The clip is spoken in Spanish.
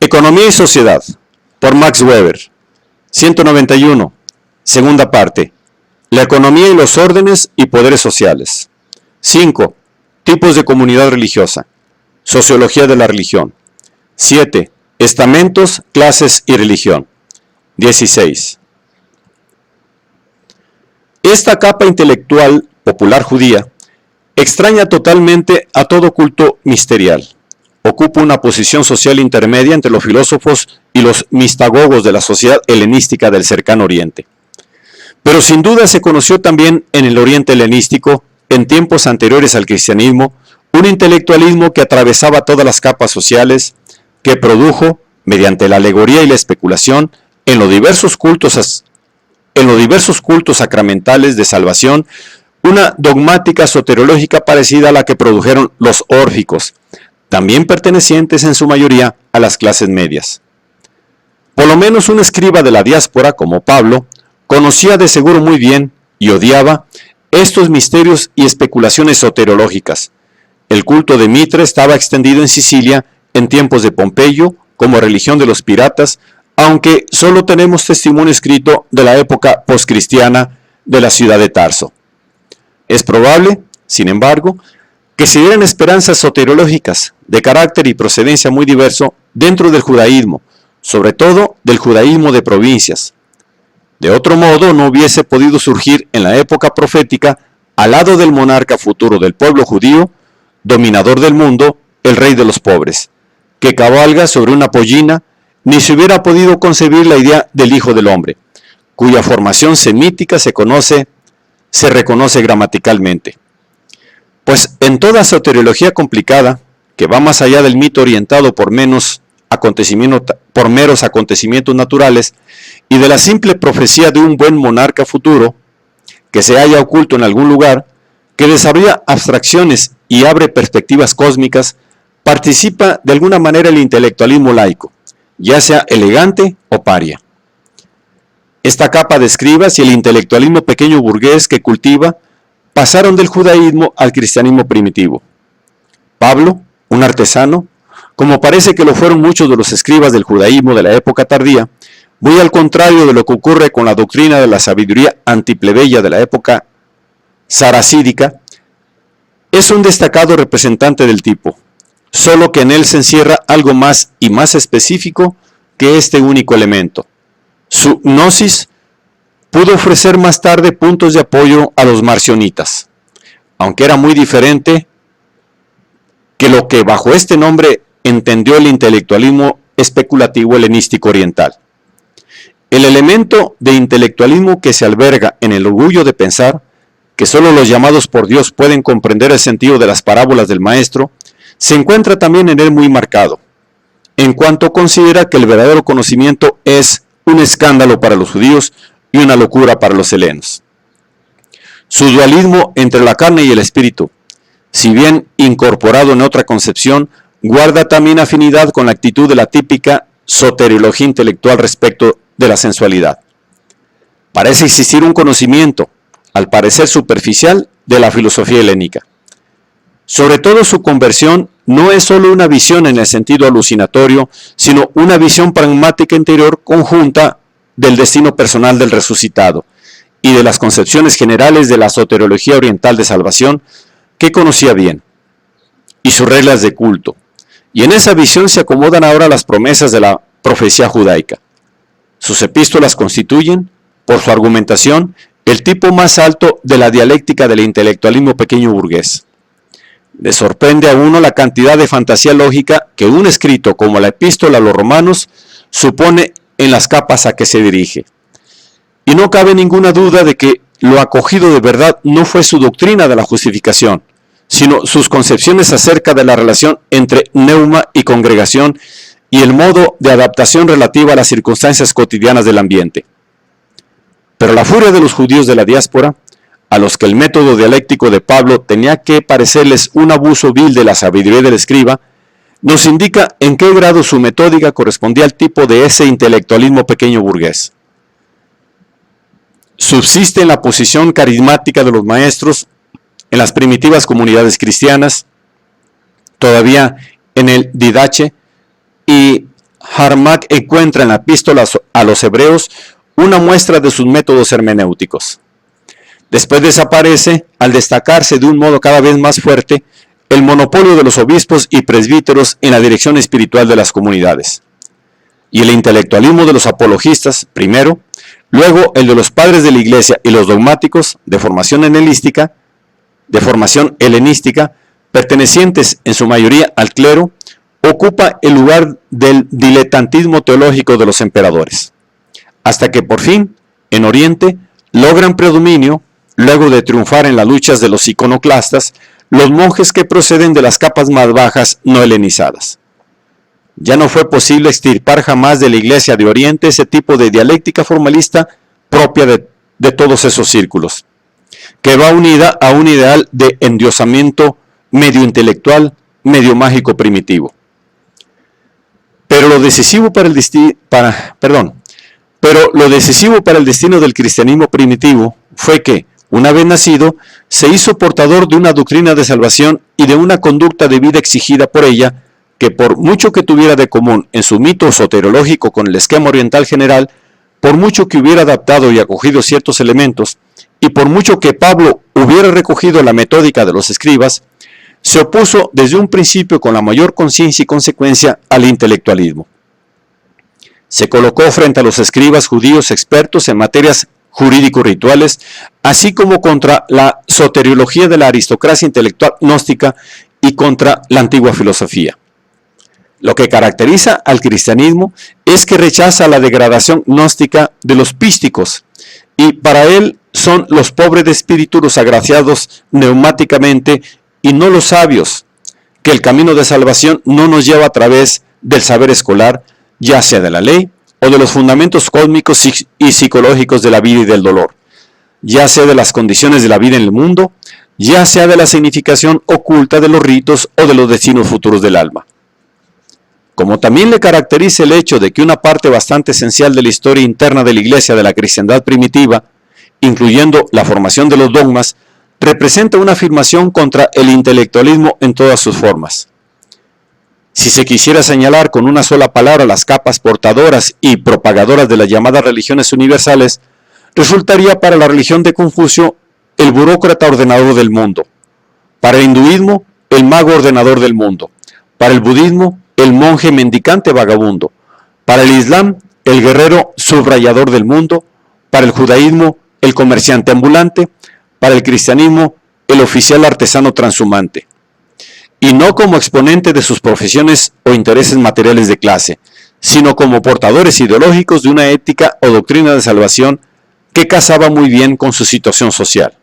Economía y sociedad, por Max Weber. 191. Segunda parte. La economía y los órdenes y poderes sociales. 5. Tipos de comunidad religiosa. Sociología de la religión. 7. Estamentos, clases y religión. 16. Esta capa intelectual popular judía extraña totalmente a todo culto misterial. Ocupa una posición social intermedia entre los filósofos y los mistagogos de la sociedad helenística del cercano Oriente. Pero sin duda se conoció también en el Oriente helenístico, en tiempos anteriores al cristianismo, un intelectualismo que atravesaba todas las capas sociales, que produjo, mediante la alegoría y la especulación, en los diversos cultos sacramentales de salvación, una dogmática soteriológica parecida a la que produjeron los órficos, también pertenecientes en su mayoría a las clases medias. Por lo menos un escriba de la diáspora, como Pablo, conocía de seguro muy bien y odiaba estos misterios y especulaciones soteriológicas. El culto de Mitra estaba extendido en Sicilia en tiempos de Pompeyo como religión de los piratas, aunque solo tenemos testimonio escrito de la época poscristiana de la ciudad de Tarso. Es probable, sin embargo, que se dieran esperanzas soteriológicas de carácter y procedencia muy diverso dentro del judaísmo, sobre todo del judaísmo de provincias. De otro modo, no hubiese podido surgir en la época profética, al lado del monarca futuro del pueblo judío, dominador del mundo, el rey de los pobres, que cabalga sobre una pollina, ni se hubiera podido concebir la idea del Hijo del Hombre, cuya formación semítica se reconoce gramaticalmente. Pues en toda soteriología complicada, que va más allá del mito orientado por meros acontecimientos naturales y de la simple profecía de un buen monarca futuro, que se halla oculto en algún lugar, que desarrolla abstracciones y abre perspectivas cósmicas, participa de alguna manera el intelectualismo laico, ya sea elegante o paria. Esta capa de escribas y el intelectualismo pequeño burgués que cultiva pasaron del judaísmo al cristianismo primitivo. Pablo, un artesano, como parece que lo fueron muchos de los escribas del judaísmo de la época tardía, muy al contrario de lo que ocurre con la doctrina de la sabiduría antiplebeya de la época saracídica, es un destacado representante del tipo, solo que en él se encierra algo más y más específico que este único elemento. Su gnosis pudo ofrecer más tarde puntos de apoyo a los marcionitas, aunque era muy diferente que lo que bajo este nombre entendió el intelectualismo especulativo helenístico oriental. El elemento de intelectualismo que se alberga en el orgullo de pensar que solo los llamados por Dios pueden comprender el sentido de las parábolas del maestro, se encuentra también en él muy marcado, en cuanto considera que el verdadero conocimiento es un escándalo para los judíos y una locura para los helenos. Su dualismo entre la carne y el espíritu, si bien incorporado en otra concepción, guarda también afinidad con la actitud de la típica soteriología intelectual respecto de la sensualidad. Parece existir un conocimiento, al parecer superficial, de la filosofía helénica. Sobre todo su conversión no es solo una visión en el sentido alucinatorio, sino una visión pragmática interior conjunta del destino personal del resucitado y de las concepciones generales de la soteriología oriental de salvación que conocía bien, y sus reglas de culto. Y en esa visión se acomodan ahora las promesas de la profecía judaica. Sus epístolas constituyen, por su argumentación, el tipo más alto de la dialéctica del intelectualismo pequeño burgués. Le sorprende a uno la cantidad de fantasía lógica que un escrito como la epístola a los romanos supone en las capas a que se dirige. Y no cabe ninguna duda de que lo acogido de verdad no fue su doctrina de la justificación, sino sus concepciones acerca de la relación entre neuma y congregación y el modo de adaptación relativa a las circunstancias cotidianas del ambiente. Pero la furia de los judíos de la diáspora, a los que el método dialéctico de Pablo tenía que parecerles un abuso vil de la sabiduría del escriba, nos indica en qué grado su metódica correspondía al tipo de ese intelectualismo pequeño burgués. Subsiste en la posición carismática de los maestros en las primitivas comunidades cristianas, todavía en el Didache, y Harnack encuentra en la epístola a los hebreos una muestra de sus métodos hermenéuticos. Después desaparece al destacarse de un modo cada vez más fuerte el monopolio de los obispos y presbíteros en la dirección espiritual de las comunidades. Y el intelectualismo de los apologistas, primero, luego el de los padres de la iglesia y los dogmáticos de formación helenística, pertenecientes en su mayoría al clero, ocupa el lugar del diletantismo teológico de los emperadores, hasta que por fin, en Oriente, logran predominio, luego de triunfar en las luchas de los iconoclastas, los monjes que proceden de las capas más bajas no helenizadas. Ya no fue posible extirpar jamás de la Iglesia de Oriente ese tipo de dialéctica formalista propia de todos esos círculos, que va unida a un ideal de endiosamiento medio intelectual, medio mágico primitivo. Pero lo decisivo para el destino del cristianismo primitivo fue que, una vez nacido, se hizo portador de una doctrina de salvación y de una conducta de vida exigida por ella, que por mucho que tuviera de común en su mito soteriológico con el esquema oriental general, por mucho que hubiera adaptado y acogido ciertos elementos, y por mucho que Pablo hubiera recogido la metódica de los escribas, se opuso desde un principio con la mayor conciencia y consecuencia al intelectualismo. Se colocó frente a los escribas judíos expertos en materias jurídico-rituales, así como contra la soteriología de la aristocracia intelectual gnóstica y contra la antigua filosofía. Lo que caracteriza al cristianismo es que rechaza la degradación gnóstica de los písticos, y para él son los pobres de espíritu los agraciados neumáticamente y no los sabios, que el camino de salvación no nos lleva a través del saber escolar, ya sea de la ley o de los fundamentos cósmicos y psicológicos de la vida y del dolor, ya sea de las condiciones de la vida en el mundo, ya sea de la significación oculta de los ritos o de los destinos futuros del alma. Como también le caracteriza el hecho de que una parte bastante esencial de la historia interna de la Iglesia de la cristiandad primitiva, incluyendo la formación de los dogmas, representa una afirmación contra el intelectualismo en todas sus formas. Si se quisiera señalar con una sola palabra las capas portadoras y propagadoras de las llamadas religiones universales, resultaría para la religión de Confucio el burócrata ordenador del mundo, para el hinduismo el mago ordenador del mundo, para el budismo el monje mendicante vagabundo, para el islam el guerrero subrayador del mundo, para el judaísmo el comerciante ambulante, para el cristianismo el oficial artesano transhumante, y no como exponente de sus profesiones o intereses materiales de clase, sino como portadores ideológicos de una ética o doctrina de salvación que casaba muy bien con su situación social.